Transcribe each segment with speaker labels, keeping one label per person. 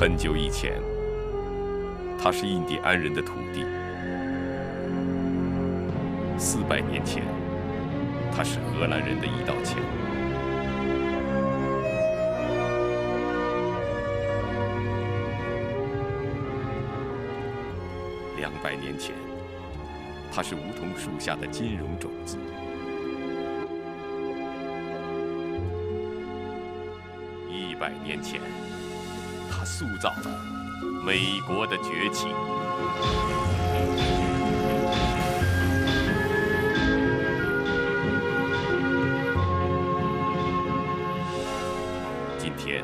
Speaker 1: 很久以前，它是印第安人的土地；400年前，它是荷兰人的一道墙。200年前，它是梧桐树下的金融种子。100年前，它塑造了美国的崛起。今天，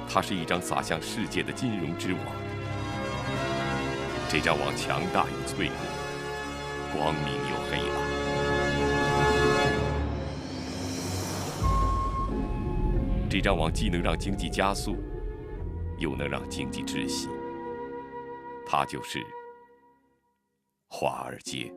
Speaker 1: 它是一张洒向世界的金融之网。这张网强大又脆弱，光明又黑暗。这张网既能让经济加速，又能让经济窒息。它就是华尔街。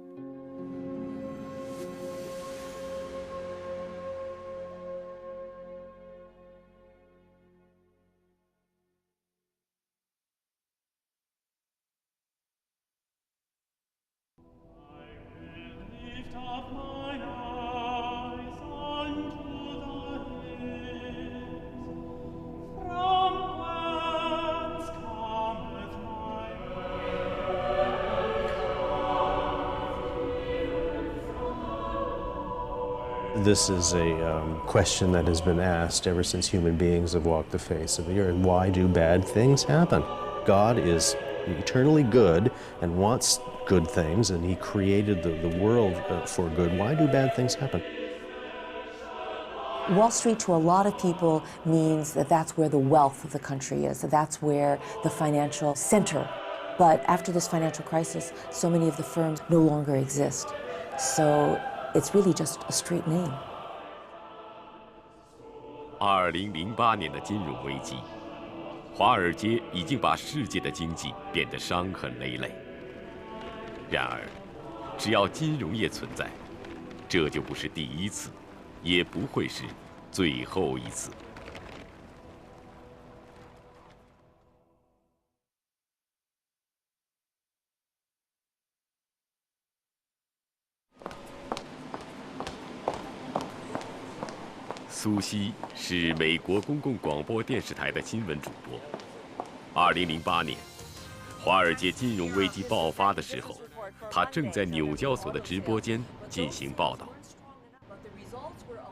Speaker 2: This is a question that has been asked ever since human beings have walked the face of the earth. Why do bad things happen? God is eternally good and wants good things, and He created the world for good. Why do bad things happen?
Speaker 3: Wall Street to a lot of people means that that's where the wealth of the country is, that that's where the financial center. But after this financial crisis, so many of the firms no longer exist. So it's really just a straight name.
Speaker 1: 2008年的金融危机，华尔街已经把世界的经济变得伤痕累累。然而，只要金融业存在，这就不是第一次，也不会是最后一次。苏西是美国公共广播电视台的新闻主播。2008年，华尔街金融危机爆发的时候，他正在纽交所的直播间进行报道。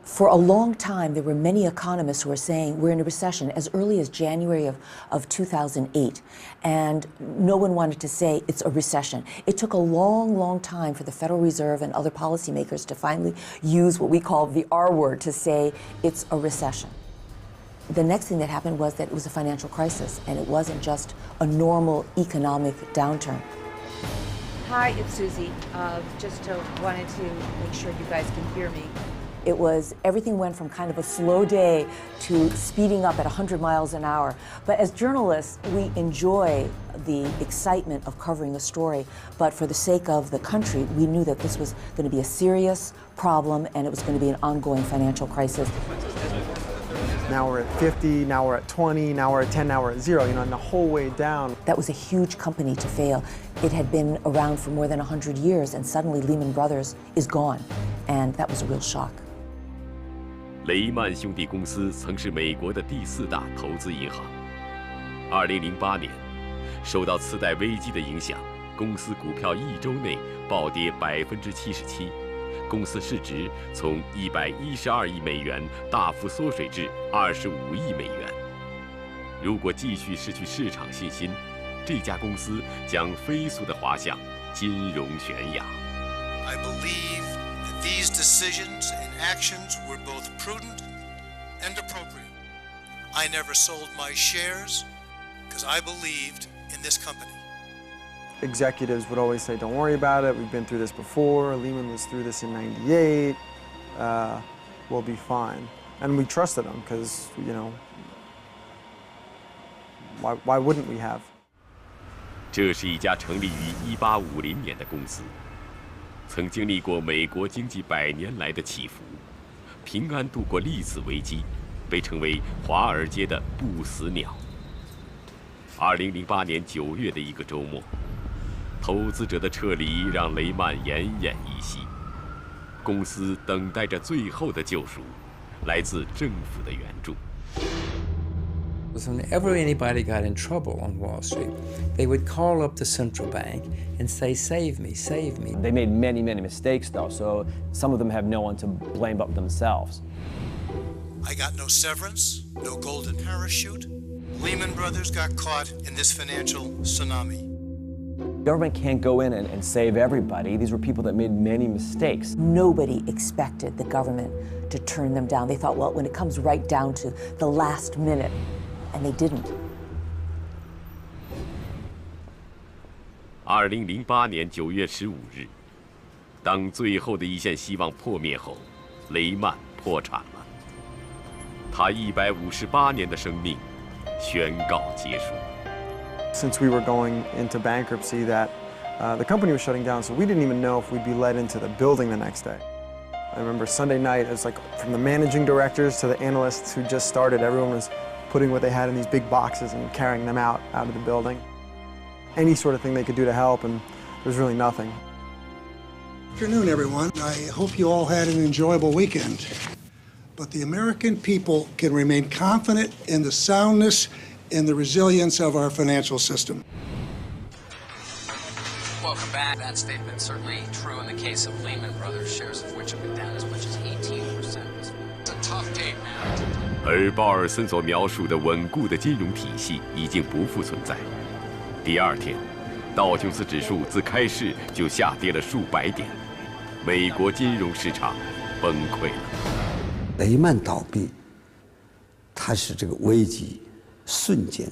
Speaker 3: For a long time, there were many economists who were saying we're in a recession as early as January of 2008. And no one wanted to say it's a recession. It took a long, long time for the Federal Reserve and other policymakers to finally use what we call the R word to say it's a recession. The next thing that happened was that it was a financial crisis, and it wasn't just a normal economic downturn.
Speaker 4: Hi, it's Susie. Just wanted to make sure you guys can hear me.
Speaker 3: It was, everything went from kind of a slow day to speeding up at 100 miles an hour. But as journalists, we enjoy the excitement of covering a story. But for the sake of the country, we knew that this was going to be a serious problem and it was going to be an ongoing financial crisis.
Speaker 5: Now we're at 50, now we're at 20, now we're at 10, now we're at 0, and the whole way down.
Speaker 3: That was a huge company to fail. It had been around for more than 100 years, and suddenly Lehman Brothers is gone. And that was a real shock.
Speaker 1: 雷曼兄弟公司曾是美国的第4大投资银行。2008年，受到次贷危机的影响，公司股票1周内暴跌77%，公司市值从112亿美元大幅缩水至25亿美元。如果继续失去市场信心，这家公司将飞速地滑向金融悬崖。
Speaker 6: I believe that these decisions and actions were both prudent and appropriate. I never sold my shares because I believed in this company.
Speaker 5: Executives would always say, don't worry about it, we've been through this before, Lehman was through this in '98, we'll be fine. And we trusted them because, why wouldn't we have?
Speaker 1: 这是一家成立于1850年的公司，曾经历过美国经济100年来的起伏，平安度过历次危机，被称为华尔街的不死鸟。2008年9月的一个周末，投资者的撤离让雷曼奄奄一息。公司等待着最后的救赎，来自政府的援助。
Speaker 7: Whenever anybody got in trouble on Wall Street, they would call up the central bank and say, "Save me, save me."
Speaker 8: They made many, many mistakes, though, so some of them have no one to blame but themselves.
Speaker 6: I got no severance, no golden parachute. Lehman Brothers got caught in this financial tsunami.
Speaker 8: Government can't go in and save everybody. These were people that made many mistakes.
Speaker 3: Nobody expected the government to turn them down. They thought, well, when it comes right down to the last minute, and they didn't.
Speaker 1: 2008年9月15日，当最后的一线希望破灭后，雷曼破产了。他158年的生命宣告结束。
Speaker 5: Since we were going into bankruptcy, that the company was shutting down, so we didn't even know if we'd be let into the building the next day. I remember Sunday night, it was like from the managing directors to the analysts who just started, everyone was putting what they had in these big boxes and carrying them out of the building. Any sort of thing they could do to help, and there was really nothing.
Speaker 9: Good afternoon, everyone. I hope you all had an enjoyable weekend. But the American people can remain confident in the soundness and the resilience of our financial system.
Speaker 10: Welcome back. That statement certainly true in the case of Lehman Brothers, shares of which have been down as much as 18%. It's a tough day, man.
Speaker 1: 而鲍尔森所描述的稳固的金融体系已经不复存在。第二天，道琼斯指数自开市就下跌了数百点，美国金融市场崩溃了。
Speaker 11: 雷曼倒闭，它使这个危机瞬间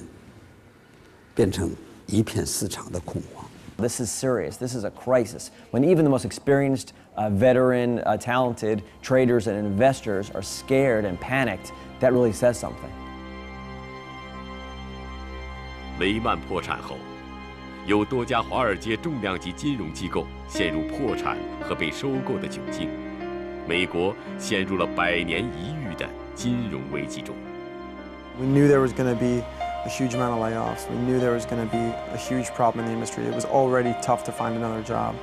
Speaker 11: 变成一片市场的恐慌。
Speaker 8: This is serious. This is a crisis. When even the most experienced, veteran, talented traders and investors are scared and panicked, that really says something.
Speaker 1: 雷曼破产后，有多家华尔街重量级金融机构陷入破产和被收购的窘境，美国陷入了100年一遇的金融危机中。
Speaker 5: We knew there was going to be a huge amount of layoffs. We knew there was going to be a huge problem in the industry. It was already tough to find another job.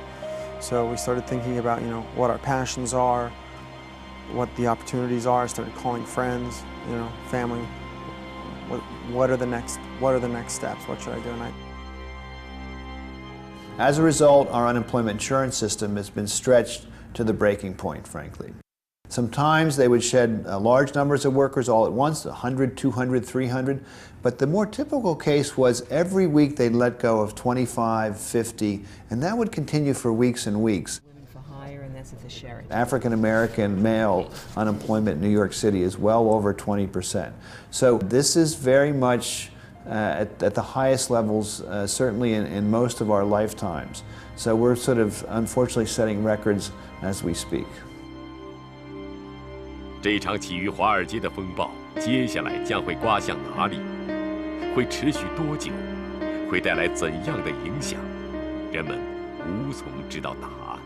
Speaker 5: So we started thinking about, what our passions are, what the opportunities are. I started calling friends, family. What are the next steps? What should I do?
Speaker 12: As a result, our unemployment insurance system has been stretched to the breaking point, frankly. Sometimes they would shed large numbers of workers all at once, 100, 200, 300, but the more typical case was every week they'd let go of 25, 50, and that would continue for weeks and weeks. African American male unemployment in New York City is well over 20%. So this is very much at the highest levels, certainly in most of our lifetimes. So we're sort of unfortunately setting records as we speak.
Speaker 1: 这场起于华尔街的风暴，接下来将会刮向哪里？会持续多久？会带来怎样的影响？人们无从知道答案。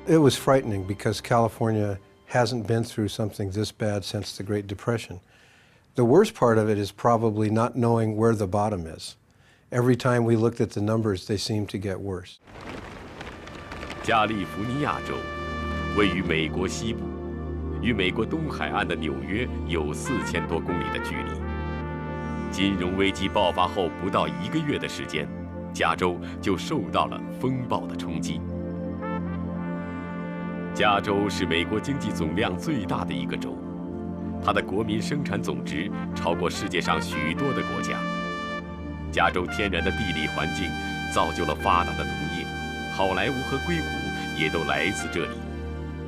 Speaker 13: It was frightening because California hasn't been through something this bad since the Great Depression. The worst part of it is probably not knowing where the bottom is. Every time we looked at the numbers, they seemed to get worse.
Speaker 1: 加利福尼亚州位于美国西部，与美国东海岸的纽约有4000多公里的距离。金融危机爆发后不到1个月的时间，加州就受到了风暴的冲击。加州是美国经济总量最大的一个州，它的国民生产总值超过世界上许多的国家。加州天然的地理环境造就了发达的农业，好莱坞和硅谷也都来自这里。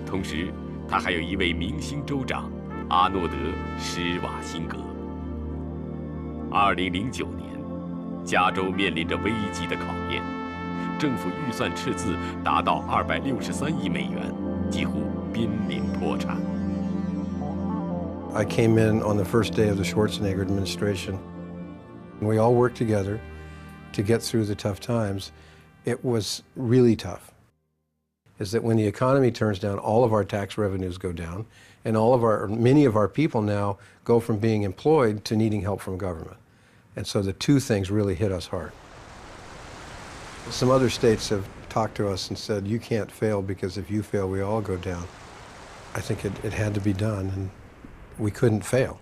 Speaker 1: 同时，他还有一位明星州长阿诺德·施瓦辛格。2009年，加州面临着危机的考验，政府预算赤字达到263亿美元，几乎濒临破产。
Speaker 13: I came in on the first day of the Schwarzenegger administration. We all worked together to get through the tough times. It was really tough. Is that when the economy turns down, all of our tax revenues go down, and many of our people now go from being employed to needing help from government. And so the two things really hit us hard. Some other states have talked to us and said, you can't fail because if you fail, we all go down. I think it had to be done, and we couldn't fail.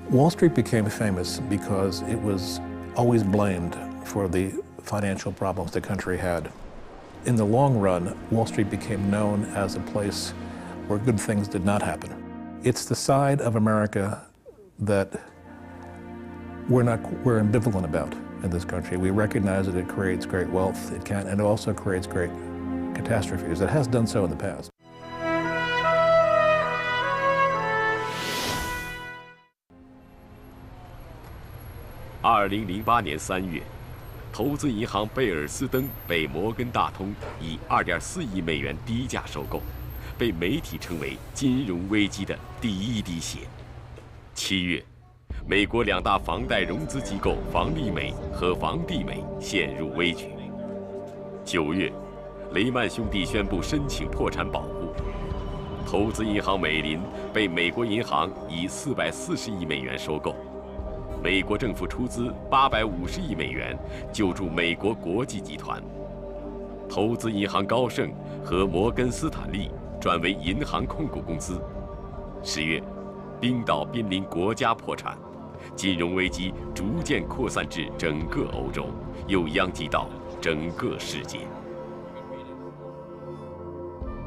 Speaker 14: Wall Street became famous because it was always blamed for the financial problems the country had. In the long run, Wall Street became known as a place where good things did not happen. It's the side of America that we're ambivalent about in this country. We recognize that it creates great wealth, and it also creates great catastrophes. It has done so in the past.
Speaker 1: 2008年3月，投资银行贝尔斯登被摩根大通以2.4亿美元低价收购，被媒体称为金融危机的第一滴血。7月，美国2大房贷融资机构房利美和房地美陷入危局。9月，雷曼兄弟宣布申请破产保护。投资银行美林被美国银行以440亿美元收购。 美国政府出资850亿美元救助美国国际集团，投资银行高盛和摩根斯坦利转为银行控股公司。10月，冰岛濒临国家破产，金融危机逐渐扩散至整个欧洲，又殃及到整个世界。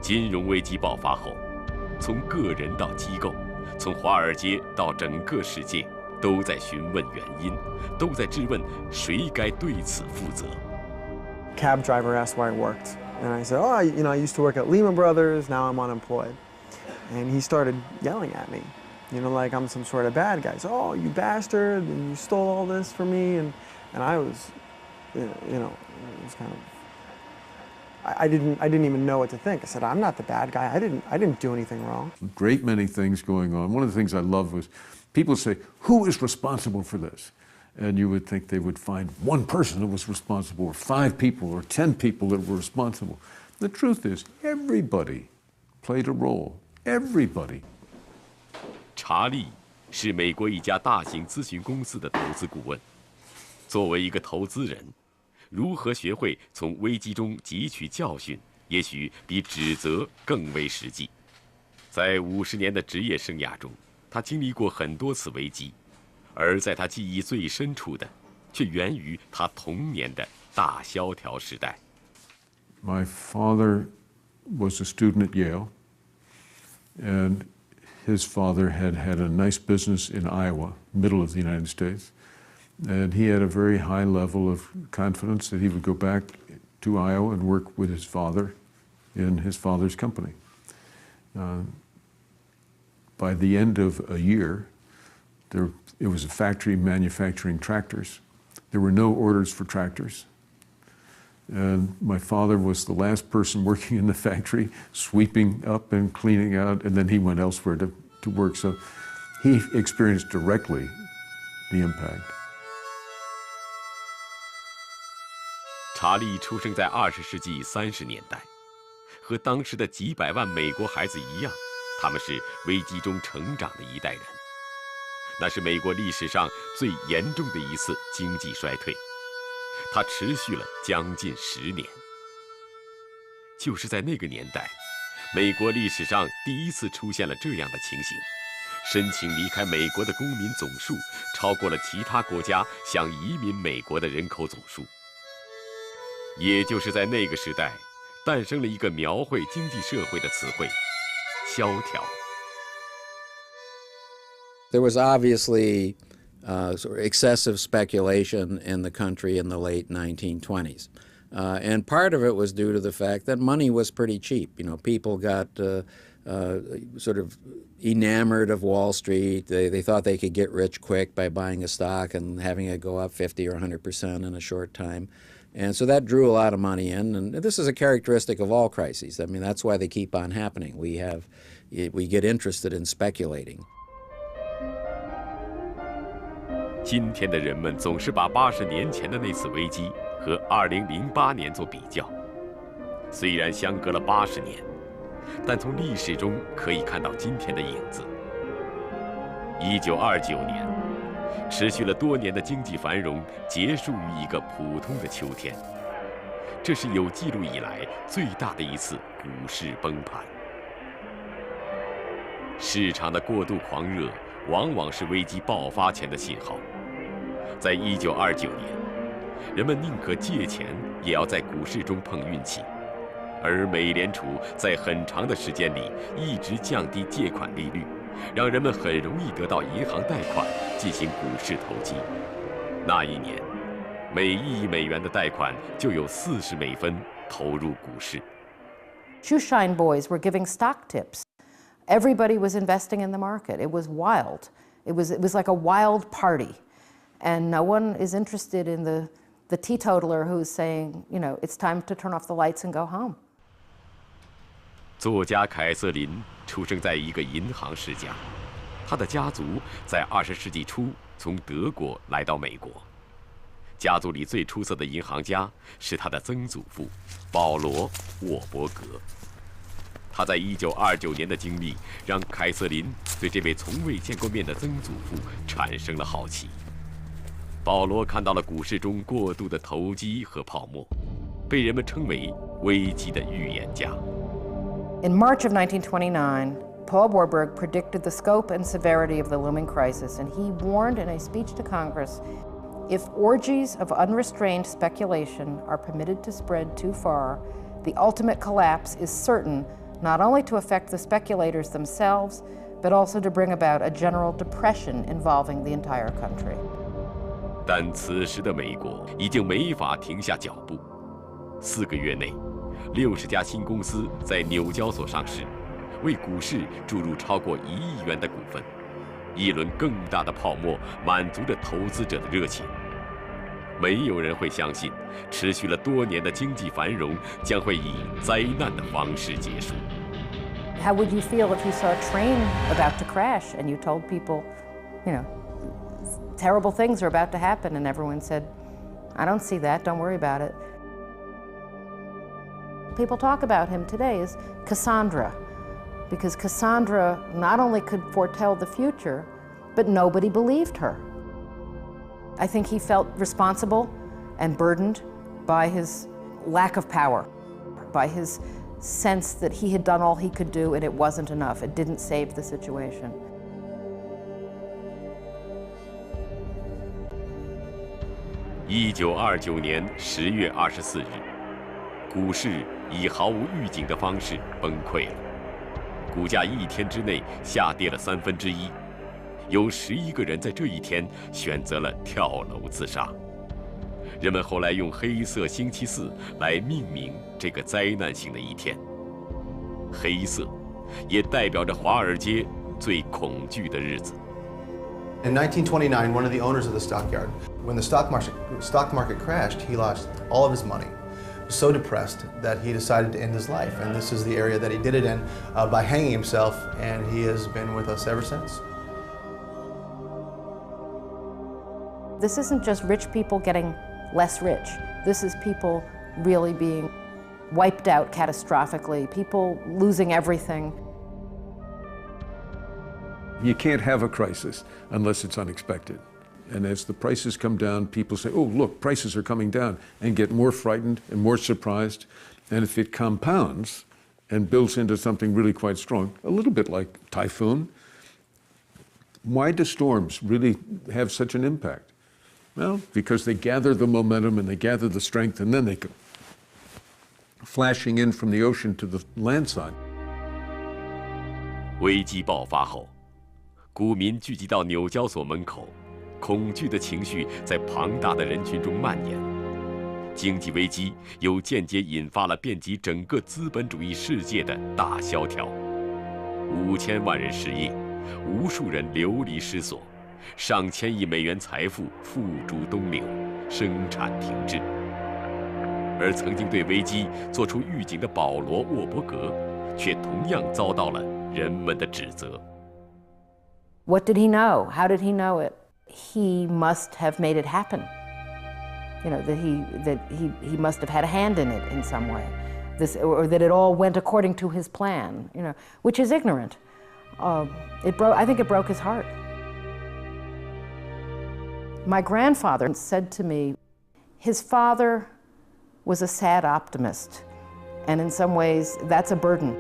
Speaker 1: 金融危机爆发后，从个人到机构，从华尔街到整个世界。 都在询问原因，都在质问谁该对此负责。
Speaker 5: Cab driver asked why I worked, and I said, "Oh, I used to work at Lehman Brothers. Now I'm unemployed." And he started yelling at me, like I'm some sort of bad guy. So, "Oh, you bastard! And you stole all this from me." And I was, it was kind of. I didn't even know what to think. I said, "I'm not the bad guy. I didn't do anything wrong."
Speaker 15: A great many things going on. One of the things I loved was. People say, who is responsible for this? And you would think they would find one person that was responsible, or 5 people, or 10 people that were responsible. The truth is, everybody played a role. Everybody.
Speaker 1: 查理是美国一家大型咨询公司的投资顾问。作为一个投资人，如何学会从危机中汲取教训，也许比指责更为实际。在50年的职业生涯中， 他经历过很多次危机，而在他记忆最深处的，却源于他童年的大萧条时代。
Speaker 15: My father was a student at Yale, and his father had a nice business in Iowa, middle of the United States, and he had a very high level of confidence that he would go back to Iowa and work with his father in his father's company. By the end of a year, it was a factory manufacturing tractors. There were no orders for tractors. And my father was the last person working in the factory, sweeping up and cleaning out, and then he went elsewhere to work. So he experienced directly the impact.
Speaker 1: 查理出生在20世纪30年代，和当时的几百万美国孩子一样。 他们是危机中成长的一代人，那是美国历史上最严重的一次经济衰退，它持续了将近10年。就是在那个年代，美国历史上第一次出现了这样的情形：申请离开美国的公民总数超过了其他国家想移民美国的人口总数。也就是在那个时代，诞生了一个描绘经济社会的词汇。 萧条.
Speaker 16: There was obviously sort of excessive speculation in the country in the late 1920s. And part of it was due to the fact that money was pretty cheap. People got sort of enamored of Wall Street. They thought they could get rich quick by buying a stock and having it go up 50 or 100% in a short time. And so that drew a lot of money in, and this is a characteristic of all crises. I mean, that's why they keep on happening. We get interested in speculating.
Speaker 1: 今天的人们总是把80年前的那次危机和2008年做比较，虽然相隔了80年，但从历史中可以看到今天的影子。1929年，持续了多年的经济繁荣结束于一个普通的秋天。这是有记录以来最大的一次股市崩盘。市场的过度狂热往往是危机爆发前的信号。在1929年，人们宁可借钱也要在股市中碰运气，而美联储在很长的时间里一直降低借款利率，让人们很容易得到银行贷款进行股市投机。那一年，每1亿美元的贷款就有40美分投入股市。
Speaker 17: Shoeshine boys were giving stock tips. Everybody was investing in the market. It was wild. It was like a wild party. And no one is interested in the teetotaler who's saying, you know, it's time to turn off the lights and go home.
Speaker 1: 作家凯瑟琳出生在一个银行世家，她的家族在20世纪初从德国来到美国。家族里最出色的银行家是他的曾祖父保罗·沃伯格。他在1929年的经历让凯瑟琳对这位从未见过面的曾祖父产生了好奇。保罗看到了股市中过度的投机和泡沫，被人们称为危机的预言家。
Speaker 17: In March of 1929, Paul Warburg predicted the scope and severity of the looming crisis, and he warned in a speech to Congress, if orgies of unrestrained speculation are permitted to spread too far, the ultimate collapse is certain not only to affect the speculators themselves, but also to bring about a general depression involving the entire country.
Speaker 1: 但此时的美国已经没法停下脚步。4个月内，60家新公司在纽交所上市，为股市注入超过1亿元的股份。一轮更大的泡沫满足着投资者的热情。没有人会相信，持续了多年的经济繁荣将会以灾难的方式结束。
Speaker 17: How would you feel if you saw a train about to crash and you told people, you know, terrible things are about to happen, and everyone said, I don't see that, don't worry about it. People talk about him today as Cassandra, because Cassandra not only could foretell the future, but nobody believed her. I think he felt responsible and burdened by his lack of power, by his sense that he had done all he could do and it wasn't enough. It didn't save the situation.
Speaker 1: 1929年10月24日，股市以毫无预警的方式崩溃了，股价1天之内下跌了1/3，有11个人在这一天选择了跳楼自杀。人们后来用黑色星期四来命名这个灾难性的一天。黑色也代表着华尔街最恐惧的日子。
Speaker 18: In 1929, one of the owners of the stockyard, when the stock market crashed, he lost all of his money. So depressed that he decided to end his life, and this is the area that he did it in by hanging himself, and he has been with us ever since.
Speaker 17: This isn't just rich people getting less rich. This is people really being wiped out catastrophically, people losing everything.
Speaker 15: You can't have a crisis unless it's unexpected. And as the prices come down, people say, oh, look, prices are coming down, and get more frightened and more surprised. And if it compounds and builds into something really quite strong, a little bit like typhoon, why do storms really have such an impact? Well, because they gather the momentum and they gather the strength, and then they go flashing in from the ocean to the land side.
Speaker 1: 危机爆发后，股民聚集到纽交所门口，恐惧的情绪在庞大的人群中蔓延。经济危机又间接引发了遍及整个资本主义世界的大萧条，5000万人失业，无数人流离失所，上千亿美元财富付诸东流，生产停滞。而曾经对危机做出预警的保罗·沃伯格，却同样遭到了人们的指责。
Speaker 17: What did he know? How did he know it? He must have made it happen. You know, that he must have had a hand in it in some way. Or that it all went according to his plan, you know, which is ignorant. I think it broke his heart. My grandfather said to me, his father was a sad optimist, and in some ways, that's a burden.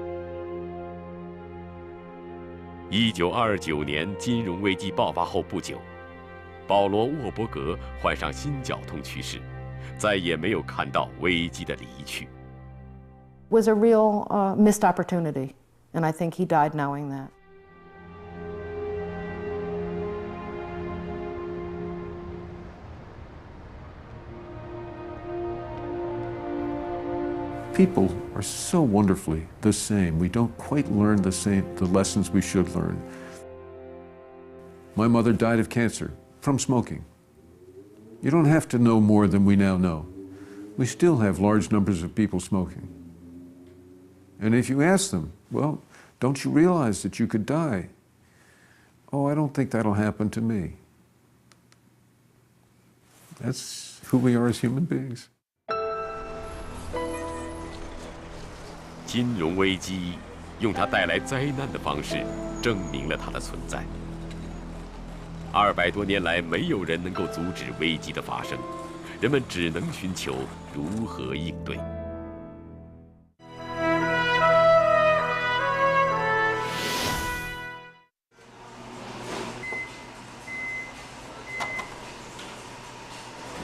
Speaker 1: 1929年金融危机爆发后不久，保罗·沃伯格患上心绞痛去世，再也没有看到危机的离去。
Speaker 17: Was a real missed opportunity, and I think he died knowing that.
Speaker 15: People are so wonderfully the same. We don't quite learn the lessons we should learn. My mother died of cancer from smoking. You don't have to know more than we now know. We still have large numbers of people smoking. And if you ask them, well, don't you realize that you could die? Oh, I don't think that'll happen to me. That's who we are as human beings.
Speaker 1: 金融危机用它带来灾难的方式证明了它的存在。200多年来，没有人能够阻止危机的发生，人们只能寻求如何应对。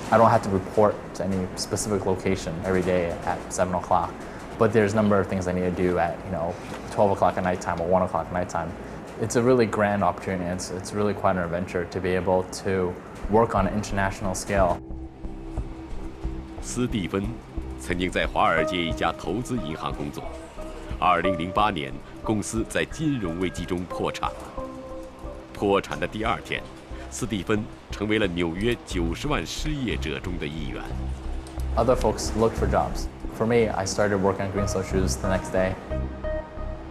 Speaker 19: I don't have to report to any specific location every day at 7 o'clock. But there's a number of things I need to do at 12 o'clock at nighttime or 1 o'clock at nighttime. It's a really grand opportunity. It's really quite an adventure to be able to work on an international scale.
Speaker 1: 斯蒂芬曾经在华尔街一家投资银行工作。2008年，公司在金融危机中破产了。破产的第2天，斯蒂芬成为了纽约90万失业者中的一员。
Speaker 19: Other folks look for jobs. For me, I started working on green snowshoes the next day.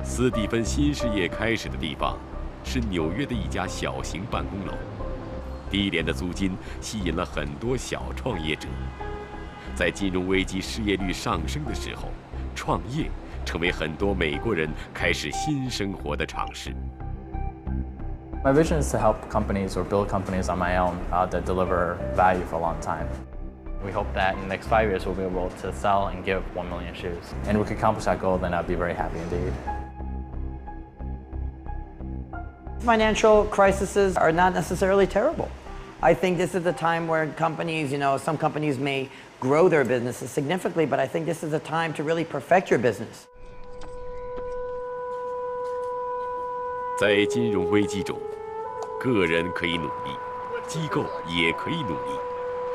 Speaker 1: 斯蒂芬新事业开始的地方是纽约的一家小型办公楼，低廉的租金吸引了很多小创业者。在金融危机失业率上升的时候，创业成为很多美国人开始新生活的尝试。
Speaker 19: My vision is to help companies or build companies on my own that deliver value for a long time. We hope that in the next 5 years we'll be able to sell and give 1 million shoes. And if we can accomplish that goal, then I'd be very happy indeed.
Speaker 20: Financial crises are not necessarily terrible. I think this is the time where companies, some companies may grow their businesses significantly, but I think this is a time to really perfect your business.
Speaker 1: 在金融危机中，个人可以努力，机构也可以努力。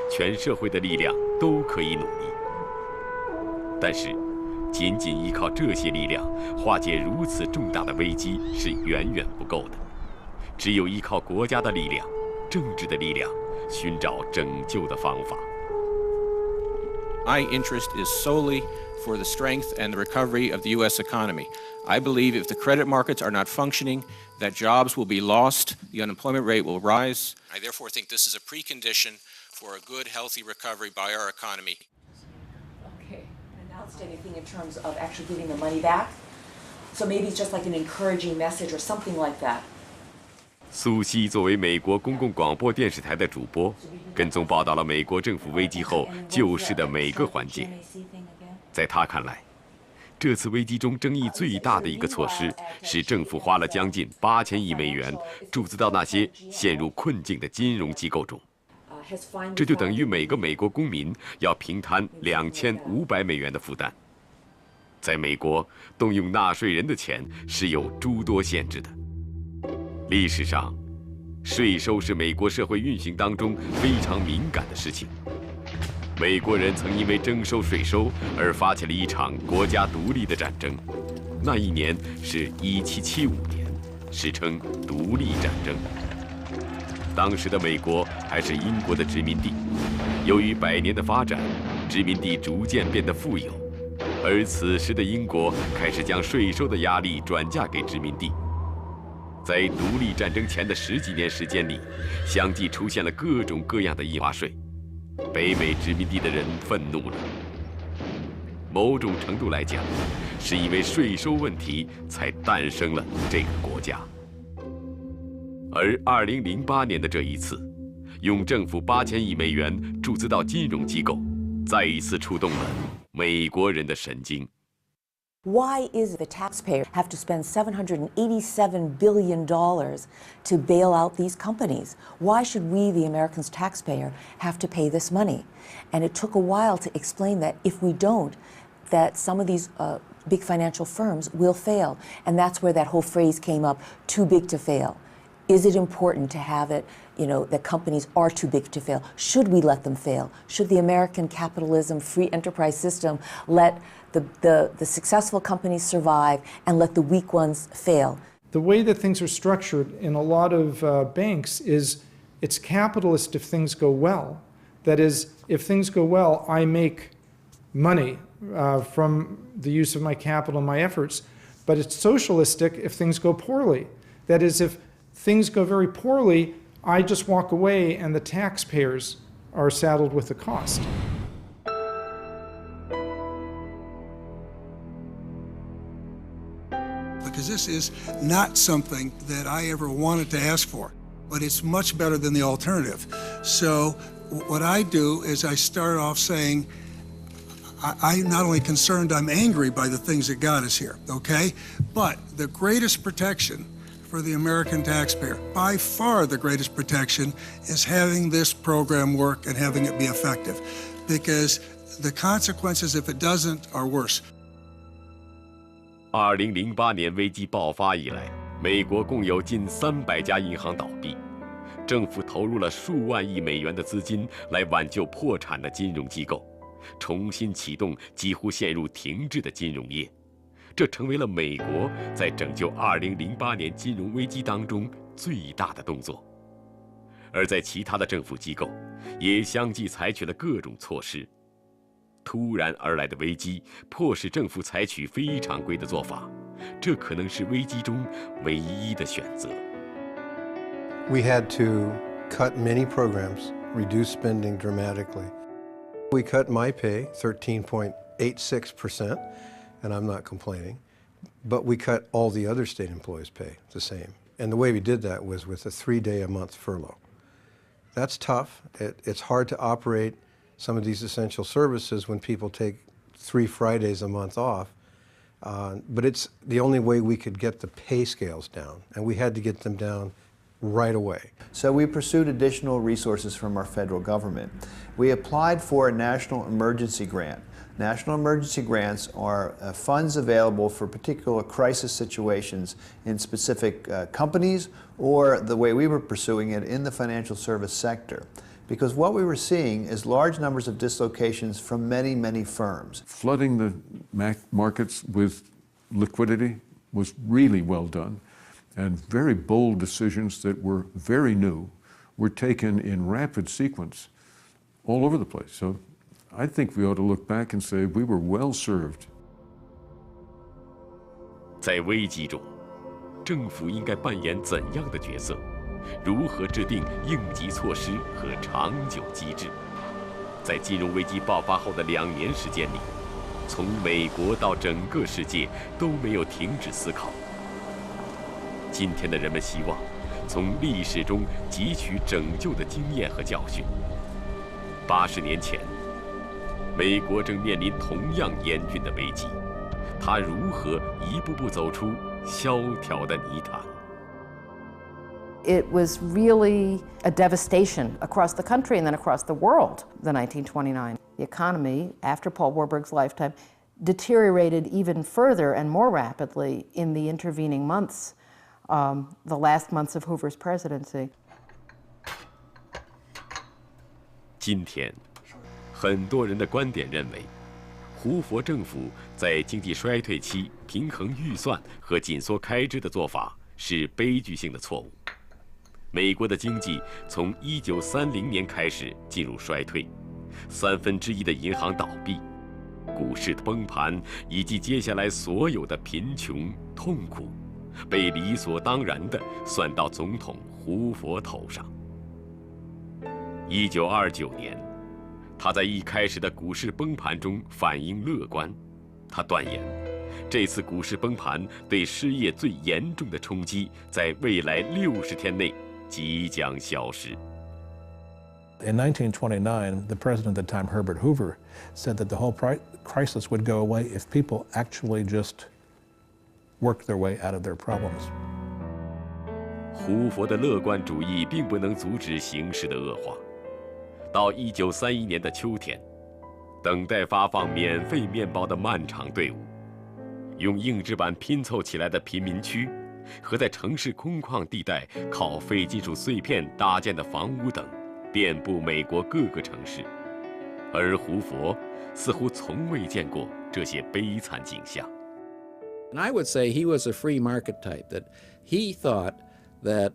Speaker 1: 全社会的力量都可以努力，但是，仅仅依靠这些力量化解如此重大的危机是远远不够的。只有依靠国家的力量、政治的力量，寻找拯救的方法。
Speaker 10: My interest is solely for the strength and the recovery of the U.S. economy. I believe if the credit markets are not functioning, that jobs will be lost, the unemployment rate will rise. I therefore think this is a precondition for a good, healthy recovery by our economy.
Speaker 3: Okay, and now it's anything in terms of actually giving the money back. So maybe it's just like an encouraging message or something like that.
Speaker 1: 苏西作为美国公共广播电视台的主播，跟踪报道了美国政府危机后救市的每个环节。在他看来，这次危机中争议最大的一个措施是政府花了将近8000亿美元注资到那些陷入困境的金融机构中。这就等于每个美国公民要平摊2500美元的负担。在美国，动用纳税人的钱是有诸多限制的。历史上，税收是美国社会运行当中非常敏感的事情。美国人曾因为征收税收而发起了一场国家独立的战争，那一年是1775年，史称独立战争。当时的美国还是英国的殖民地，由于100年的发展，殖民地逐渐变得富有，而此时的英国开始将税收的压力转嫁给殖民地。在独立战争前的10几年时间里，相继出现了各种各样的印花税，北美殖民地的人愤怒了。某种程度来讲，是因为税收问题才诞生了这个国家。而2008年的这一次，用政府8000亿美元注资到金融机构，再一次触动了美国人的神经。
Speaker 3: Why is it the taxpayer have to spend $787 billion to bail out these companies? Why should we, the American taxpayer, have to pay this money? And it took a while to explain that if we don't, that some of these big financial firms will fail. And that's where that whole phrase came up, too big to fail. Is it important to have it, that companies are too big to fail? Should we let them fail? Should the American capitalism, free enterprise system let the successful companies survive and let the weak ones fail?
Speaker 21: The way that things are structured in a lot of banks is it's capitalist if things go well. That is, if things go well, I make money from the use of my capital and my efforts. But it's socialistic if things go poorly. That is, if things go very poorly, I just walk away and the taxpayers are saddled with the cost.
Speaker 9: Because this is not something that I ever wanted to ask for, but it's much better than the alternative. So what I do is I start off saying, I'm not only concerned, I'm angry by the things that got us here, okay? But the greatest protection for the American taxpayer, by far the greatest protection, is having this program work and having it be effective. Because the consequences, if it doesn't, are worse.
Speaker 1: 2008年危机爆发以来，美国共有近300家银行倒闭，政府投入了数万亿美元的资金来挽救破产的金融机构，重新启动几乎陷入停滞的金融业。这成为了美国在拯救2008年金融危机当中最大的动作。而在其他的政府机构，也相继采取了各种措施。突然而来的危机迫使政府采取非常规的做法，这可能是危机中唯一的选择。
Speaker 13: We had to cut many programs, reduce spending dramatically. We cut my pay 13.86%, and I'm not complaining, but we cut all the other state employees' pay the same. And the way we did that was with a 3-day-a-month furlough. That's tough. It's hard to operate some of these essential services when people take 3 Fridays a month off, but it's the only way we could get the pay scales down, and we had to get them down right away.
Speaker 12: So we pursued additional resources from our federal government. We applied for a national emergency grant. National emergency grants are funds available for particular crisis situations in specific companies, or the way we were pursuing it, in the financial service sector. Because what we were seeing is large numbers of dislocations from many, many firms.
Speaker 15: Flooding the markets with liquidity was really well done, and very bold decisions that were very new were taken in rapid sequence all over the place. So I think we ought to look back and say we were well served.
Speaker 1: 在危机中，政府应该扮演怎样的角色？如何制定应急措施和长久机制？在金融危机爆发后的2年时间里，从美国到整个世界都没有停止思考。今天的人们希望从历史中汲取拯救的经验和教训。80年前，美国正面临同样严峻的危机，它如何一步步走出萧条的泥潭？
Speaker 17: It was really a devastation across the country and then across the world, the 1929. The economy, after Paul Warburg's lifetime, deteriorated even further and more rapidly in the intervening months, the last months of Hoover's presidency.
Speaker 1: 今天，很多人的观点认为，胡佛政府在经济衰退期平衡预算和紧缩开支的做法是悲剧性的错误。 美国的经济从1930年开始进入衰退，1/3的银行倒闭，股市崩盘，以及接下来所有的贫穷痛苦，被理所当然地算到总统胡佛头上。1929年，他在一开始的股市崩盘中反应乐观，他断言，这次股市崩盘对失业最严重的冲击，在未来60天内 即将消失。
Speaker 14: In 1929, the president at the time, Herbert Hoover, said that the whole crisis would go away if people actually just worked their way out of their problems.
Speaker 1: 胡佛的乐观主义并不能阻止形势的恶化。到1931年的秋天，等待发放免费面包的漫长队伍，用硬纸板拼凑起来的贫民区，和在城市空旷地带靠非金属碎片搭建的房屋等，遍布美国各个城市。而胡佛似乎从未见过这些悲惨景象。
Speaker 16: And I would say he was a free market type, that he thought that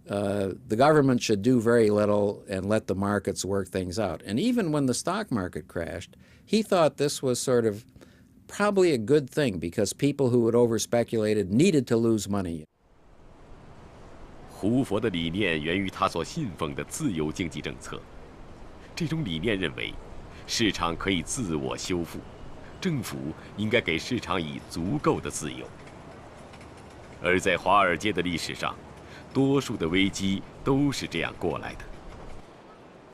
Speaker 16: the government should do very little and let the markets work things out. And even when the stock market crashed, he thought this was sort of probably a good thing because people who had overspeculated needed to lose money.
Speaker 1: 胡佛的理念源于他所信奉的自由经济政策。这种理念认为，市场可以自我修复，政府应该给市场以足够的自由。而在华尔街的历史上，多数的危机都是这样过来的。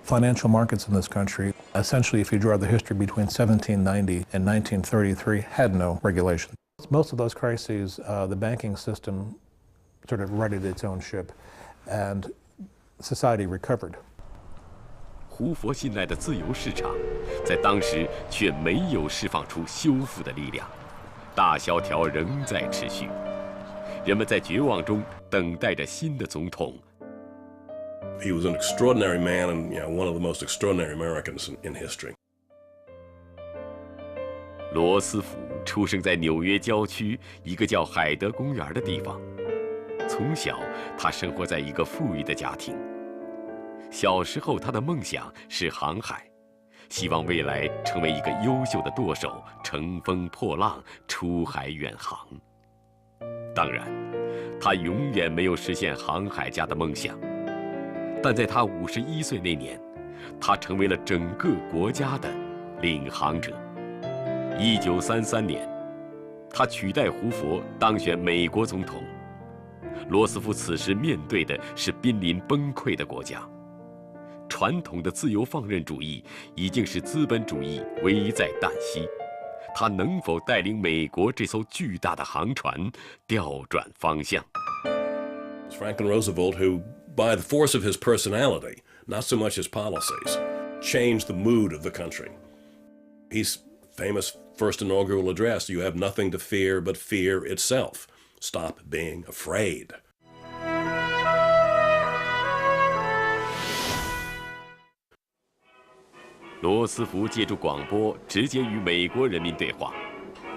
Speaker 14: Financial markets in this country, essentially, if you draw the history between 1790 and 1933, had no regulation. Most of those crises, the banking system sort of righted its own ship, and society recovered.
Speaker 1: 胡佛信赖的自由市场，在当时却没有释放出修复的力量，大萧条仍在持续。人们在绝望中等待着新的总统。
Speaker 2: He was an extraordinary man and one of the most extraordinary Americans in history.
Speaker 1: 罗斯福出生在纽约郊区一个叫海德公园的地方。从小，他生活在一个富裕的家庭。小时候，他的梦想是航海，希望未来成为一个优秀的舵手，乘风破浪，出海远航。当然，他永远没有实现航海家的梦想。但在他51岁那年，他成为了整个国家的领航者。1933年，他取代胡佛当选美国总统。罗斯福此时面对的是濒临崩溃的国家，传统的自由放任主义已经使资本主义危在旦夕。他能否带领美国这艘巨大的航船调转方向？
Speaker 2: Franklin Roosevelt, who, by the force of his personality, not so much his policies, changed the mood of the country. His famous first inaugural address, "You have nothing to fear but fear itself. Stop being afraid."
Speaker 1: 罗斯福借助广播直接与美国人民对话，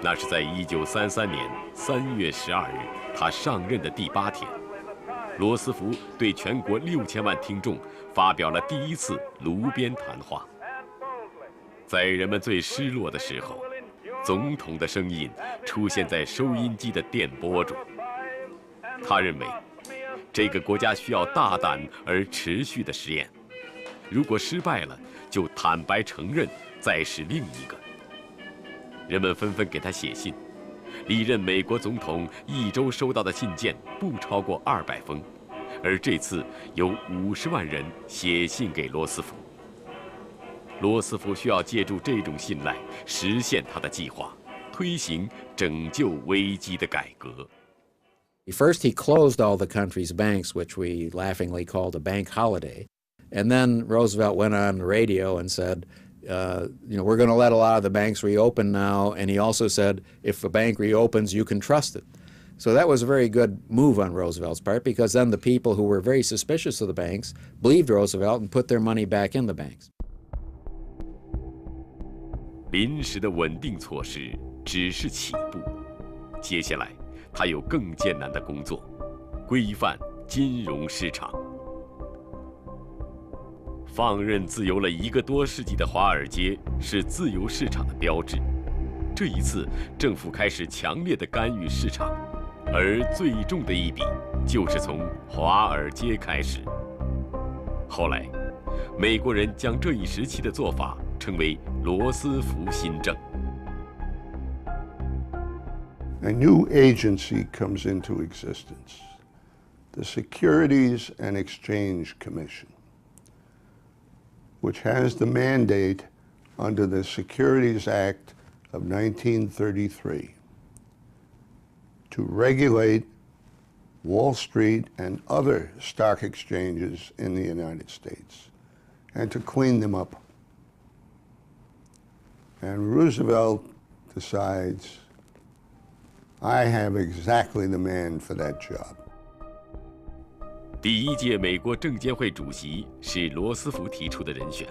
Speaker 1: 那是在1933年3月12日，他上任的第8天。罗斯福对全国6000万听众发表了第一次炉边谈话。在人们最失落的时候，总统的声音出现在收音机的电波中。他认为，这个国家需要大胆而持续的实验，如果失败了，就坦白承认，再试另一个。人们纷纷给他写信，历任美国总统一周收到的信件不超过200封，而这次有50万人写信给罗斯福。罗斯福需要借助这种信赖，实现他的计划，推行拯救危机的改革。
Speaker 16: First, he closed all the country's banks, which we laughingly called a bank holiday. And then Roosevelt went on the radio and said, we're going to let a lot of the banks reopen now. And he also said, if a bank reopens, you can trust it. So that was a very good move on Roosevelt's part, because then the people who were very suspicious of the banks believed Roosevelt and put their money back in the banks.
Speaker 1: 临时的稳定措施只是起步，接下来他有更艰难的工作，规范金融市场。放任自由了1个多世纪的华尔街是自由市场的标志。这一次，政府开始强烈的干预市场，而最重的一笔就是从华尔街开始。后来，美国人将这一时期的做法称为罗斯福新政。
Speaker 22: A new agency comes into existence, the Securities and Exchange Commission. which has the mandate under the Securities Act of 1933 to regulate Wall Street and other stock exchanges in the United States and to clean them up. And Roosevelt decides, I have exactly the man for that job.
Speaker 1: 第一届美国证监会主席是罗斯福提出的人选，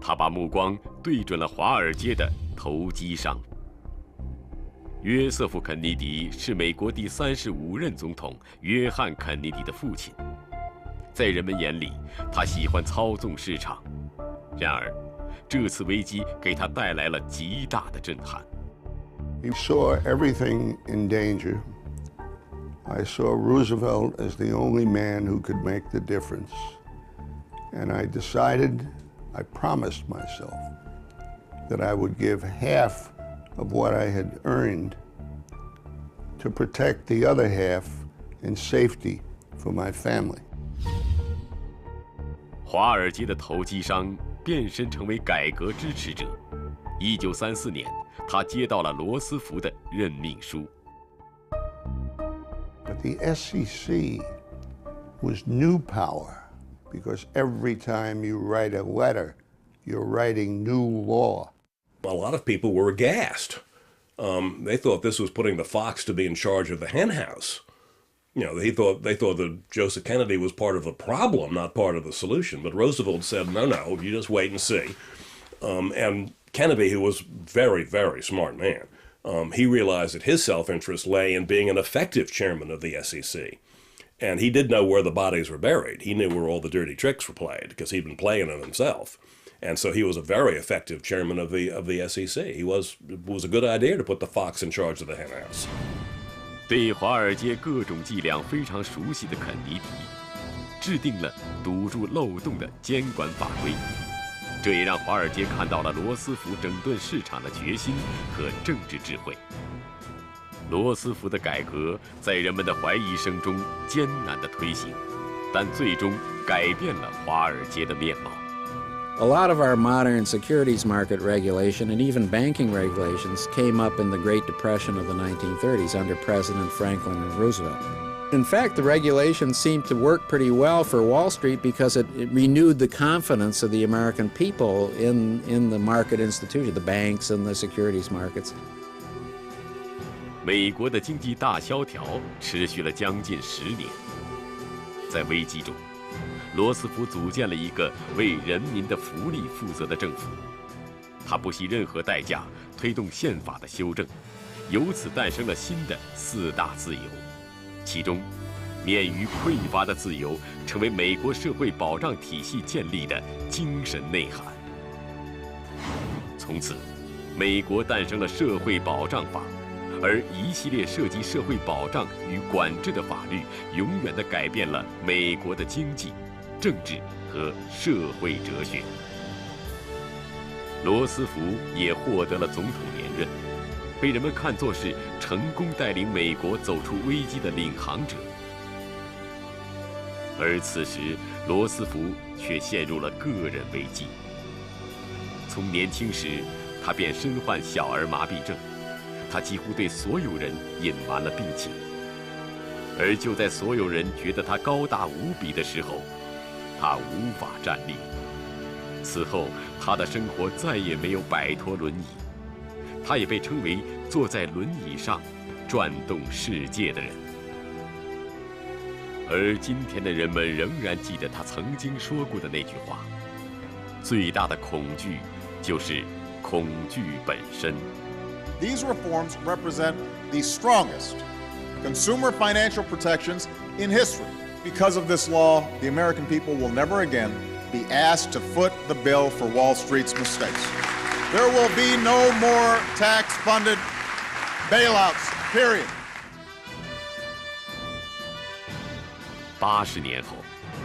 Speaker 1: 他把目光对准了华尔街的投机商。约瑟夫·肯尼迪是美国第35任总统约翰·肯尼迪的父亲，在人们眼里，他喜欢操纵市场。然而，这次危机给他带来了极大的震撼。
Speaker 22: He saw everything in danger. I saw Roosevelt as the only man who could make the difference. And I decided, I promised myself, that I would give half of what I had earned to protect the other half in safety for my family.
Speaker 1: 华尔街的投机商变身成为改革支持者。1934年，他接到了罗斯福的任命书。
Speaker 22: But the SEC was new power because every time you write a letter, you're writing new law.
Speaker 2: A lot of people were aghast. They thought this was putting the fox to be in charge of the hen house. You know, they thought that Joseph Kennedy was part of the problem, not part of the solution. But Roosevelt said, no, you just wait and see. And Kennedy, who was very, very smart man, he realized that his self-interest lay in being an effective chairman of the SEC. And he did know where the bodies were buried. He knew where all the dirty tricks were played because he'd been playing them himself. And so he was a very effective chairman of the SEC. It was a good idea to put the fox in charge of the hen house.
Speaker 1: 对华尔街各种伎俩非常熟悉的肯尼迪，制定了堵住漏洞的监管法规，这也让华尔街看到了罗斯福整顿市场的决心和政治智慧。罗斯福的改革在人们的怀疑声中艰难地推行，但最终改变了华尔街的面貌。
Speaker 16: A lot of our modern securities market regulation and even banking regulations came up in the Great Depression of the 1930s under President Franklin Roosevelt. In fact, the regulations seemed to work pretty well for Wall Street because it renewed the confidence of the American people in the market institution, the banks and the securities markets.
Speaker 1: 美国的经济大萧条持续了将近10年，在危机中，罗斯福组建了一个为人民的福利负责的政府，他不惜任何代价推动宪法的修正，由此诞生了新的4大自由，其中，免于匮乏的自由成为美国社会保障体系建立的精神内涵。从此，美国诞生了社会保障法。而一系列涉及社会保障与管制的法律，永远地改变了美国的经济、政治和社会哲学。罗斯福也获得了总统连任，被人们看作是成功带领美国走出危机的领航者。而此时，罗斯福却陷入了个人危机。从年轻时，他便身患小儿麻痹症。他几乎对所有人隐瞒了病情，而就在所有人觉得他高大无比的时候，他无法站立。此后，他的生活再也没有摆脱轮椅，他也被称为坐在轮椅上转动世界的人。而今天的人们仍然记得他曾经说过的那句话：最大的恐惧就是恐惧本身。
Speaker 4: These reforms represent the strongest consumer financial protections in history. Because of this law, the American people will never again be asked to foot the bill for Wall Street's mistakes. There will be no more tax-funded bailouts, period.
Speaker 1: 80年后，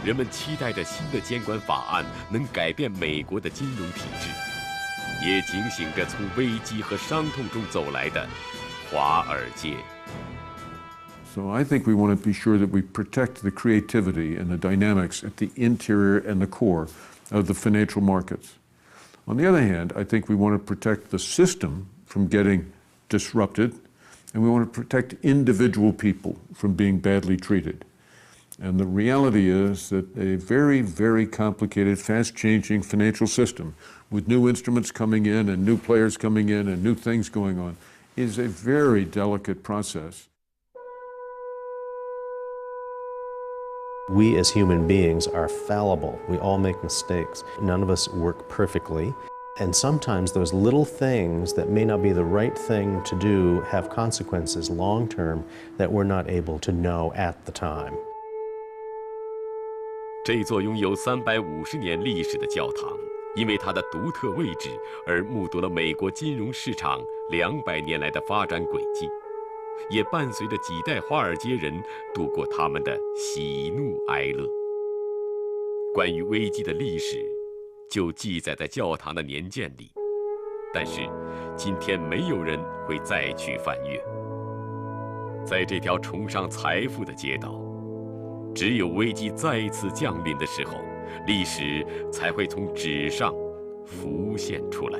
Speaker 1: 人们期待着新的监管法案能改变美国的金融体制。也警醒着从危机和伤痛中走来的华尔街。
Speaker 15: So I think we want to be sure that we protect the creativity and the dynamics at the interior and the core of the financial markets. On the other hand, I think we want to protect the system from getting disrupted, and we want to protect individual people from being badly treated. And the reality is that a very, very complicated, fast-changing financial system with new instruments coming in and new players coming in and new things going on is a very delicate process.
Speaker 6: We as human beings are fallible. We all make mistakes. None of us work perfectly. And sometimes those little things that may not be the right thing to do have consequences long term that we're not able to know at the time.
Speaker 1: 这座拥有350年历史的教堂，因为它的独特位置而目睹了美国金融市场200年来的发展轨迹，也伴随着几代华尔街人度过他们的喜怒哀乐。关于危机的历史，就记载在教堂的年鉴里，但是今天没有人会再去翻阅。在这条崇尚财富的街道，只有危机再一次降临的时候，历史才会从纸上浮现出来。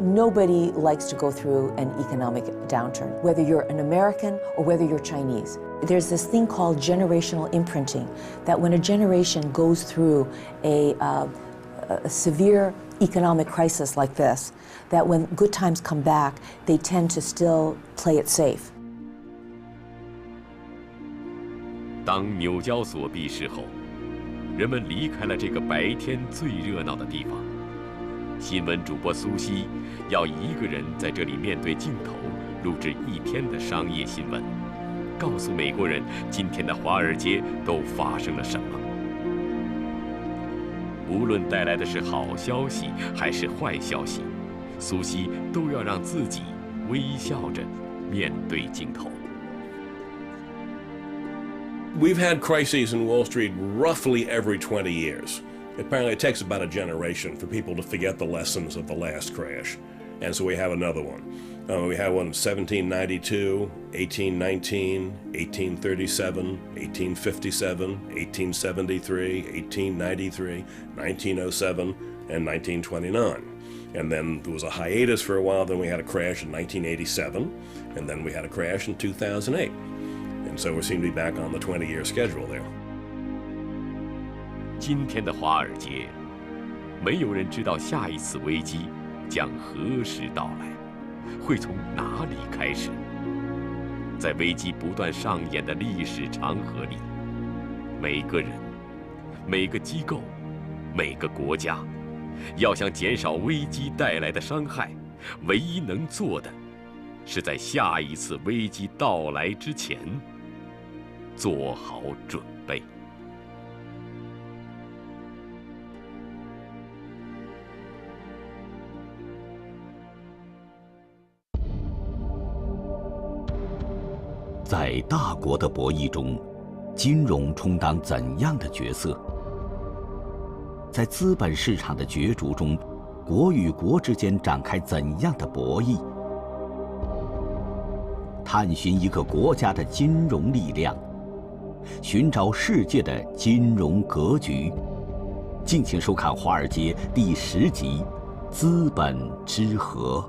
Speaker 3: Nobody likes to go through an economic downturn, whether you're an American or whether you're Chinese. There's this thing called generational imprinting, that when a generation goes through a severe economic crisis like this, that when good times come back, they tend to still play it safe.
Speaker 1: 当纽交所闭市后，人们离开了这个白天最热闹的地方。新闻主播苏西要一个人在这里面对镜头录制1天的商业新闻，告诉美国人今天的华尔街都发生了什么。无论带来的是好消息还是坏消息，苏西都要让自己微笑着面对镜头。
Speaker 2: We've had crises in Wall Street roughly every 20 years. Apparently, it takes about a generation for people to forget the lessons of the last crash. And so we have another one. We had one in 1792, 1819, 1837, 1857, 1873, 1893, 1907, and 1929. And then there was a hiatus for a while, then we had a crash in 1987, and then we had a crash in 2008. And so we seem to be back on the 20-year schedule there.
Speaker 1: 今天的华尔街，没有人知道下一次危机将何时到来，会从哪里开始。在危机不断上演的历史长河里，每个人、每个机构、每个国家，要想减少危机带来的伤害，唯一能做的，是在下一次危机到来之前，做好准备。
Speaker 7: 在大国的博弈中，金融充当怎样的角色？在资本市场的角逐中，国与国之间展开怎样的博弈？探寻一个国家的金融力量，寻找世界的金融格局。敬请收看《华尔街》第10集《资本之河》。